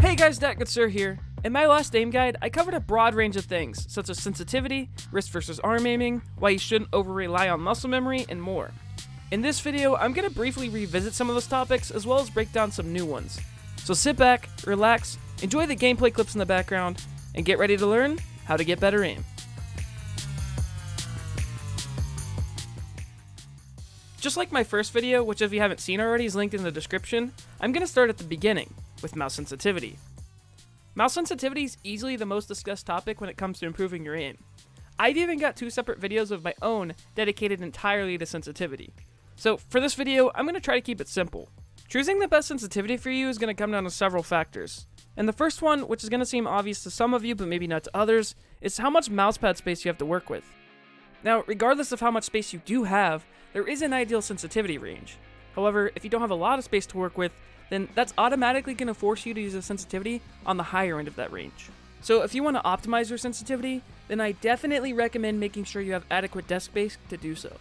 Hey guys, daunting here. In my last aim guide, I covered a broad range of things, such as sensitivity, wrist versus arm aiming, why you shouldn't over-rely on muscle memory, and more. In this video, I'm going to briefly revisit some of those topics, as well as break down some new ones. So sit back, relax, enjoy the gameplay clips in the background, and get ready to learn how to get better aim. Just like my first video, which if you haven't seen already is linked in the description, I'm going to start at the beginning, with mouse sensitivity. Mouse sensitivity is easily the most discussed topic when it comes to improving your aim. I've even got 2 separate videos of my own dedicated entirely to sensitivity. So for this video, I'm going to try to keep it simple. Choosing the best sensitivity for you is going to come down to several factors. And the first one, which is going to seem obvious to some of you but maybe not to others, is how much mousepad space you have to work with. Now, regardless of how much space you do have, there is an ideal sensitivity range. However, if you don't have a lot of space to work with, then that's automatically going to force you to use a sensitivity on the higher end of that range. So if you want to optimize your sensitivity, then I definitely recommend making sure you have adequate desk space to do so.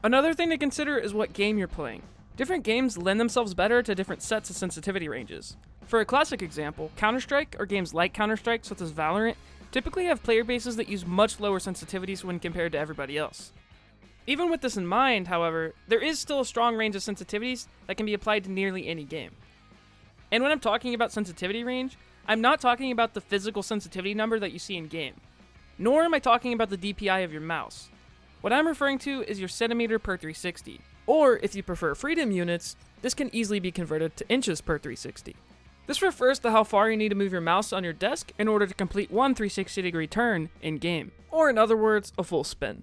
Another thing to consider is what game you're playing. Different games lend themselves better to different sets of sensitivity ranges. For a classic example, Counter-Strike or games like Counter-Strike such as Valorant typically have player bases that use much lower sensitivities when compared to everybody else. Even with this in mind, however, there is still a strong range of sensitivities that can be applied to nearly any game. And when I'm talking about sensitivity range, I'm not talking about the physical sensitivity number that you see in game, nor am I talking about the DPI of your mouse. What I'm referring to is your centimeter per 360, or if you prefer freedom units, this can easily be converted to inches per 360. This refers to how far you need to move your mouse on your desk in order to complete one 360-degree turn in game, or in other words, a full spin.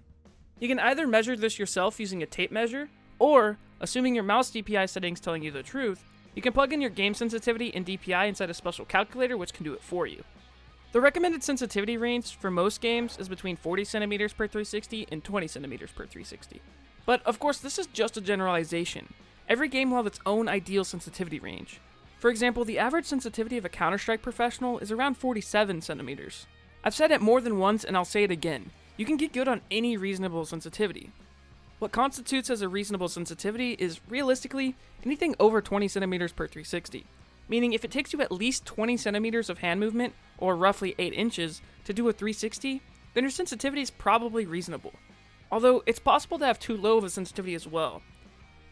You can either measure this yourself using a tape measure, or, assuming your mouse DPI settings telling you the truth, you can plug in your game sensitivity and DPI inside a special calculator which can do it for you. The recommended sensitivity range for most games is between 40 centimeters per 360 and 20 centimeters per 360. But of course, this is just a generalization. Every game will have its own ideal sensitivity range. For example, the average sensitivity of a Counter-Strike professional is around 47 centimeters. I've said it more than once and I'll say it again. You can get good on any reasonable sensitivity. What constitutes as a reasonable sensitivity is, realistically, anything over 20 centimeters per 360. Meaning if it takes you at least 20 centimeters of hand movement, or roughly 8 inches, to do a 360, then your sensitivity is probably reasonable. Although, it's possible to have too low of a sensitivity as well.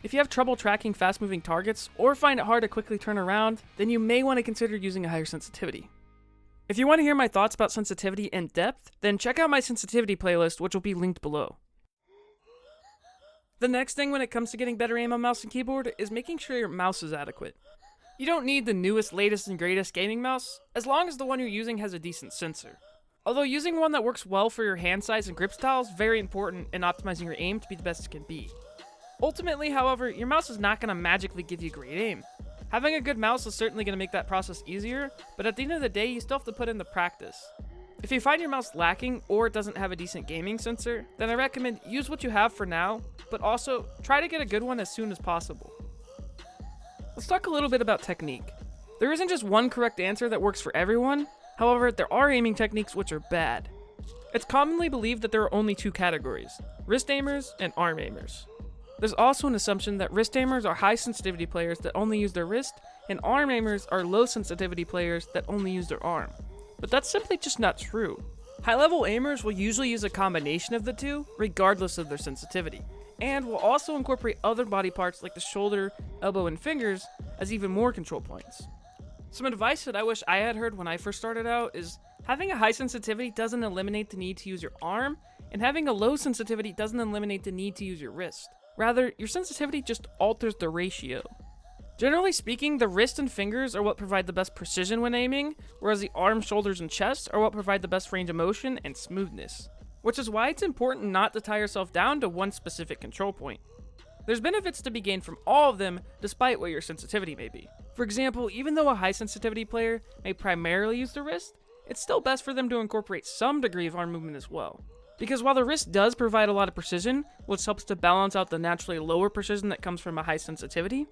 If you have trouble tracking fast-moving targets, or find it hard to quickly turn around, then you may want to consider using a higher sensitivity. If you want to hear my thoughts about sensitivity in depth, then check out my sensitivity playlist, which will be linked below. The next thing when it comes to getting better aim on mouse and keyboard is making sure your mouse is adequate. You don't need the newest, latest, and greatest gaming mouse, as long as the one you're using has a decent sensor. Although using one that works well for your hand size and grip style is very important in optimizing your aim to be the best it can be. Ultimately, however, your mouse is not going to magically give you great aim. Having a good mouse is certainly going to make that process easier, but at the end of the day, you still have to put in the practice. If you find your mouse lacking or it doesn't have a decent gaming sensor, then I recommend use what you have for now, but also try to get a good one as soon as possible. Let's talk a little bit about technique. There isn't just one correct answer that works for everyone, however, there are aiming techniques which are bad. It's commonly believed that there are only 2 categories, wrist aimers and arm aimers. There's also an assumption that wrist aimers are high sensitivity players that only use their wrist, and arm aimers are low sensitivity players that only use their arm. But that's simply just not true. High-level aimers will usually use a combination of the two, regardless of their sensitivity, and will also incorporate other body parts like the shoulder, elbow, and fingers as even more control points. Some advice that I wish I had heard when I first started out is having a high sensitivity doesn't eliminate the need to use your arm, and having a low sensitivity doesn't eliminate the need to use your wrist. Rather, your sensitivity just alters the ratio. Generally speaking, the wrist and fingers are what provide the best precision when aiming, whereas the arms, shoulders, and chest are what provide the best range of motion and smoothness. Which is why it's important not to tie yourself down to one specific control point. There's benefits to be gained from all of them, despite what your sensitivity may be. For example, even though a high sensitivity player may primarily use the wrist, it's still best for them to incorporate some degree of arm movement as well. Because while the wrist does provide a lot of precision, which helps to balance out the naturally lower precision that comes from a high sensitivity,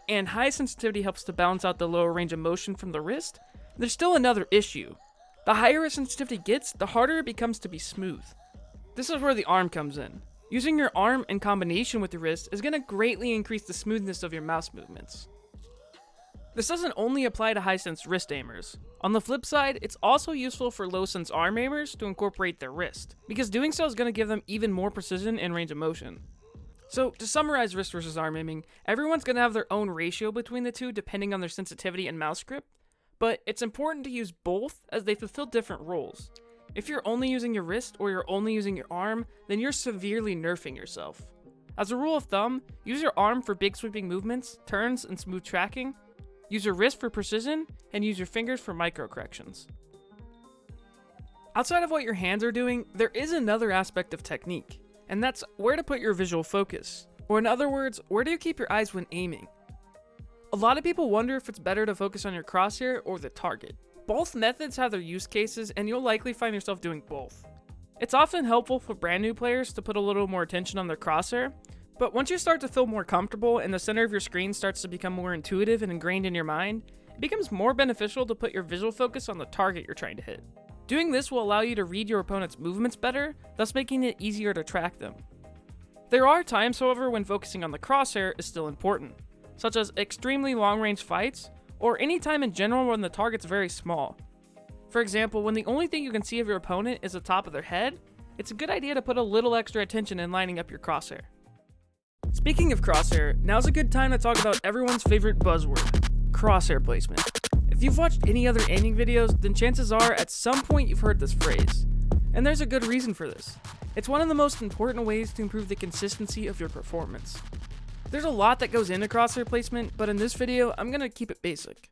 and high sensitivity helps to balance out the lower range of motion from the wrist, there's still another issue. The higher a sensitivity gets, the harder it becomes to be smooth. This is where the arm comes in. Using your arm in combination with your wrist is going to greatly increase the smoothness of your mouse movements. This doesn't only apply to high-sense wrist aimers. On the flip side, it's also useful for low-sense arm aimers to incorporate their wrist, because doing so is going to give them even more precision and range of motion. So, to summarize wrist versus arm aiming, everyone's going to have their own ratio between the two depending on their sensitivity and mouse grip, but it's important to use both as they fulfill different roles. If you're only using your wrist or you're only using your arm, then you're severely nerfing yourself. As a rule of thumb, use your arm for big sweeping movements, turns, and smooth tracking, use your wrist for precision, and use your fingers for micro corrections. Outside of what your hands are doing, there is another aspect of technique, and that's where to put your visual focus. Or in other words, where do you keep your eyes when aiming? A lot of people wonder if it's better to focus on your crosshair or the target. Both methods have their use cases, and you'll likely find yourself doing both. It's often helpful for brand new players to put a little more attention on their crosshair, but once you start to feel more comfortable and the center of your screen starts to become more intuitive and ingrained in your mind, it becomes more beneficial to put your visual focus on the target you're trying to hit. Doing this will allow you to read your opponent's movements better, thus making it easier to track them. There are times, however, when focusing on the crosshair is still important, such as extremely long-range fights, or any time in general when the target's very small. For example, when the only thing you can see of your opponent is the top of their head, it's a good idea to put a little extra attention in lining up your crosshair. Speaking of crosshair, now's a good time to talk about everyone's favorite buzzword, crosshair placement. If you've watched any other aiming videos, then chances are at some point you've heard this phrase. And there's a good reason for this. It's one of the most important ways to improve the consistency of your performance. There's a lot that goes into crosshair placement, but in this video, I'm going to keep it basic.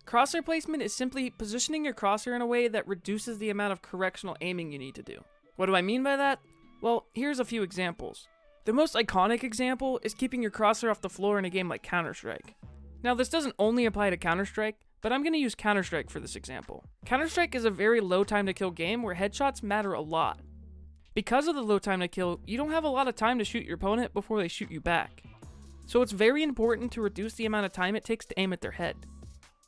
Crosshair placement is simply positioning your crosshair in a way that reduces the amount of correctional aiming you need to do. What do I mean by that? Well, here's a few examples. The most iconic example is keeping your crosshair off the floor in a game like Counter-Strike. Now, this doesn't only apply to Counter-Strike, but I'm going to use Counter-Strike for this example. Counter-Strike is a very low time to kill game where headshots matter a lot. Because of the low time to kill, you don't have a lot of time to shoot your opponent before they shoot you back. So it's very important to reduce the amount of time it takes to aim at their head.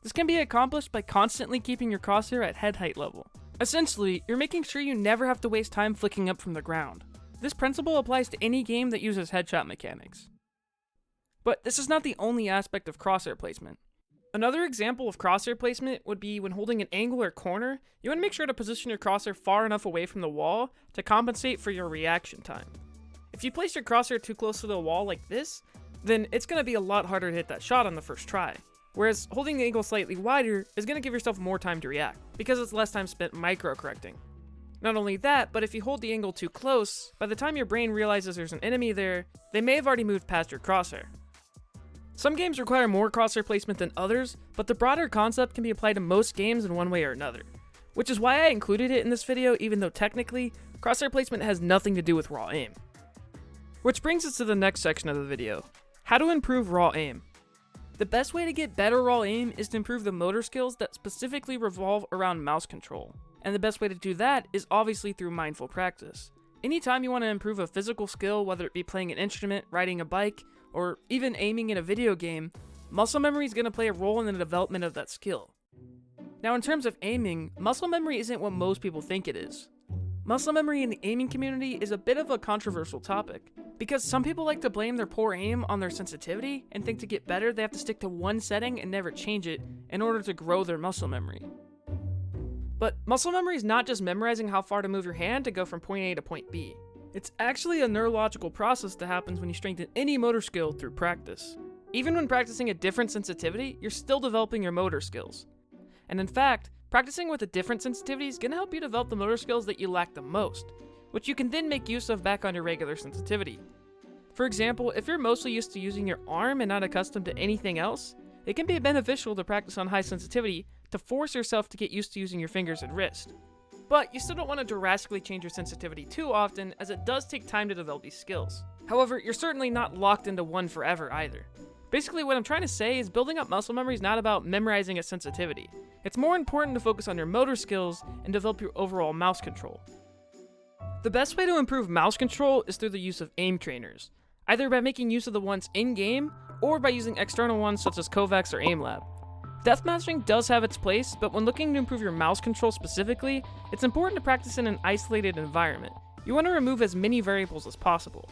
This can be accomplished by constantly keeping your crosshair at head height level. Essentially, you're making sure you never have to waste time flicking up from the ground. This principle applies to any game that uses headshot mechanics. But this is not the only aspect of crosshair placement. Another example of crosshair placement would be when holding an angle or corner, you want to make sure to position your crosshair far enough away from the wall to compensate for your reaction time. If you place your crosshair too close to the wall like this, then it's going to be a lot harder to hit that shot on the first try. Whereas holding the angle slightly wider is going to give yourself more time to react, because it's less time spent micro-correcting. Not only that, but if you hold the angle too close, by the time your brain realizes there's an enemy there, they may have already moved past your crosshair. Some games require more crosshair placement than others, but the broader concept can be applied to most games in one way or another. Which is why I included it in this video, even though technically, crosshair placement has nothing to do with raw aim. Which brings us to the next section of the video, how to improve raw aim. The best way to get better raw aim is to improve the motor skills that specifically revolve around mouse control. And the best way to do that is obviously through mindful practice. Anytime you want to improve a physical skill, whether it be playing an instrument, riding a bike, or even aiming in a video game, muscle memory is going to play a role in the development of that skill. Now in terms of aiming, muscle memory isn't what most people think it is. Muscle memory in the aiming community is a bit of a controversial topic, because some people like to blame their poor aim on their sensitivity and think to get better they have to stick to one setting and never change it in order to grow their muscle memory. But muscle memory is not just memorizing how far to move your hand to go from point A to point B. It's actually a neurological process that happens when you strengthen any motor skill through practice. Even when practicing a different sensitivity, you're still developing your motor skills. And in fact, practicing with a different sensitivity is going to help you develop the motor skills that you lack the most, which you can then make use of back on your regular sensitivity. For example, if you're mostly used to using your arm and not accustomed to anything else, it can be beneficial to practice on high sensitivity to force yourself to get used to using your fingers and wrist. But you still don't want to drastically change your sensitivity too often, as it does take time to develop these skills. However, you're certainly not locked into one forever either. Basically, what I'm trying to say is building up muscle memory is not about memorizing a sensitivity. It's more important to focus on your motor skills and develop your overall mouse control. The best way to improve mouse control is through the use of aim trainers, either by making use of the ones in-game or by using external ones such as Kovaak's or Aimlab. Deathmatching does have its place, but when looking to improve your mouse control specifically, it's important to practice in an isolated environment. You want to remove as many variables as possible.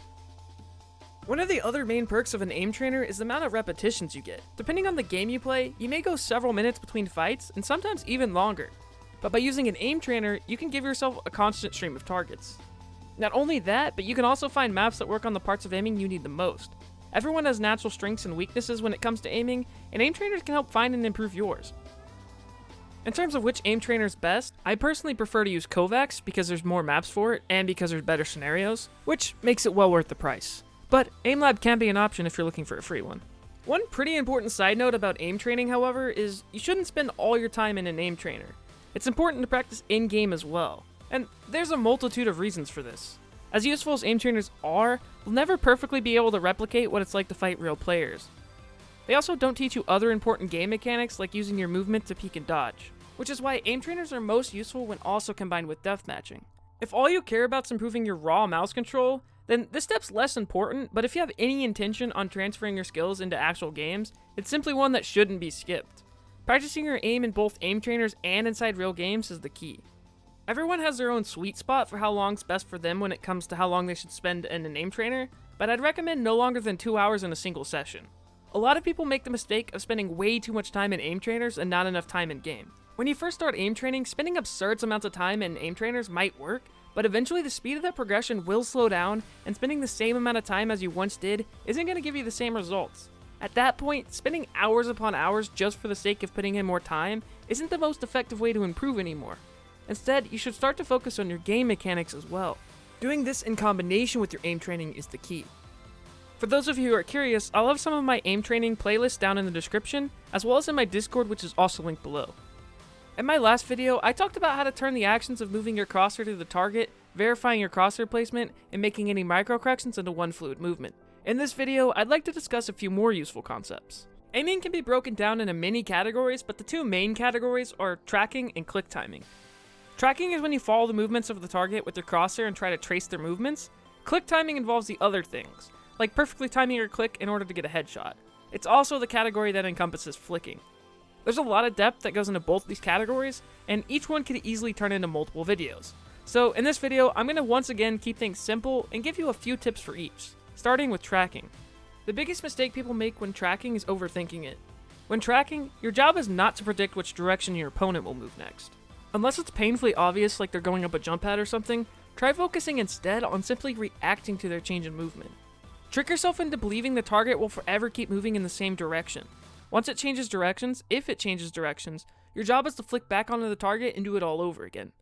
One of the other main perks of an aim trainer is the amount of repetitions you get. Depending on the game you play, you may go several minutes between fights, and sometimes even longer. But by using an aim trainer, you can give yourself a constant stream of targets. Not only that, but you can also find maps that work on the parts of aiming you need the most. Everyone has natural strengths and weaknesses when it comes to aiming, and aim trainers can help find and improve yours. In terms of which aim trainer is best, I personally prefer to use Kovaak's because there's more maps for it, and because there's better scenarios, which makes it well worth the price. But Aimlab can be an option if you're looking for a free one. One pretty important side note about aim training, however, is you shouldn't spend all your time in an aim trainer. It's important to practice in-game as well, and there's a multitude of reasons for this. As useful as aim trainers are, they'll never perfectly be able to replicate what it's like to fight real players. They also don't teach you other important game mechanics like using your movement to peek and dodge, which is why aim trainers are most useful when also combined with deathmatching. If all you care about is improving your raw mouse control, then this step's less important, but if you have any intention on transferring your skills into actual games, it's simply one that shouldn't be skipped. Practicing your aim in both aim trainers and inside real games is the key. Everyone has their own sweet spot for how long's best for them when it comes to how long they should spend in an aim trainer, but I'd recommend no longer than 2 hours in a single session. A lot of people make the mistake of spending way too much time in aim trainers and not enough time in game. When you first start aim training, spending absurd amounts of time in aim trainers might work, but eventually the speed of that progression will slow down, and spending the same amount of time as you once did isn't going to give you the same results. At that point, spending hours upon hours just for the sake of putting in more time isn't the most effective way to improve anymore. Instead, you should start to focus on your game mechanics as well. Doing this in combination with your aim training is the key. For those of you who are curious, I'll have some of my aim training playlists down in the description, as well as in my Discord, which is also linked below. In my last video, I talked about how to turn the actions of moving your crosshair to the target, verifying your crosshair placement, and making any micro corrections into one fluid movement. In this video, I'd like to discuss a few more useful concepts. Aiming can be broken down into many categories, but the two main categories are tracking and click timing. Tracking is when you follow the movements of the target with your crosshair and try to trace their movements. Click timing involves the other things, like perfectly timing your click in order to get a headshot. It's also the category that encompasses flicking. There's a lot of depth that goes into both of these categories, and each one could easily turn into multiple videos. So in this video, I'm going to once again keep things simple and give you a few tips for each, starting with tracking. The biggest mistake people make when tracking is overthinking it. When tracking, your job is not to predict which direction your opponent will move next. Unless it's painfully obvious like they're going up a jump pad or something, try focusing instead on simply reacting to their change in movement. Trick yourself into believing the target will forever keep moving in the same direction. Once it changes directions, if it changes directions, your job is to flick back onto the target and do it all over again.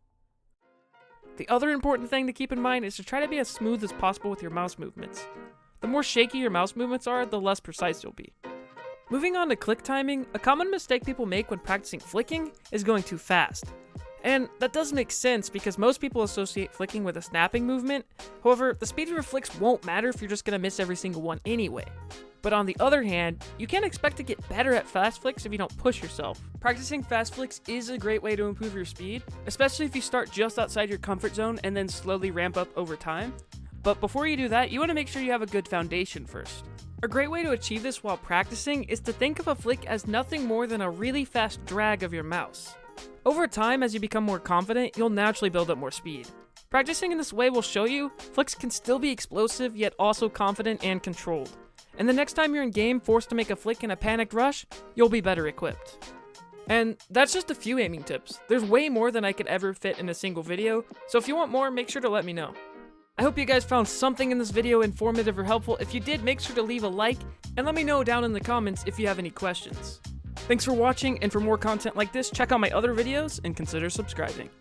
The other important thing to keep in mind is to try to be as smooth as possible with your mouse movements. The more shaky your mouse movements are, the less precise you'll be. Moving on to click timing, a common mistake people make when practicing flicking is going too fast. And that does make sense because most people associate flicking with a snapping movement. However, the speed of your flicks won't matter if you're just going to miss every single one anyway. But on the other hand, you can't expect to get better at fast flicks if you don't push yourself. Practicing fast flicks is a great way to improve your speed, especially if you start just outside your comfort zone and then slowly ramp up over time. But before you do that, you want to make sure you have a good foundation first. A great way to achieve this while practicing is to think of a flick as nothing more than a really fast drag of your mouse. Over time, as you become more confident, you'll naturally build up more speed. Practicing in this way will show you flicks can still be explosive, yet also confident and controlled. And the next time you're in game forced to make a flick in a panicked rush, you'll be better equipped. And that's just a few aiming tips. There's way more than I could ever fit in a single video, so if you want more, make sure to let me know. I hope you guys found something in this video informative or helpful. If you did, make sure to leave a like, and let me know down in the comments if you have any questions. Thanks for watching, and for more content like this, check out my other videos and consider subscribing.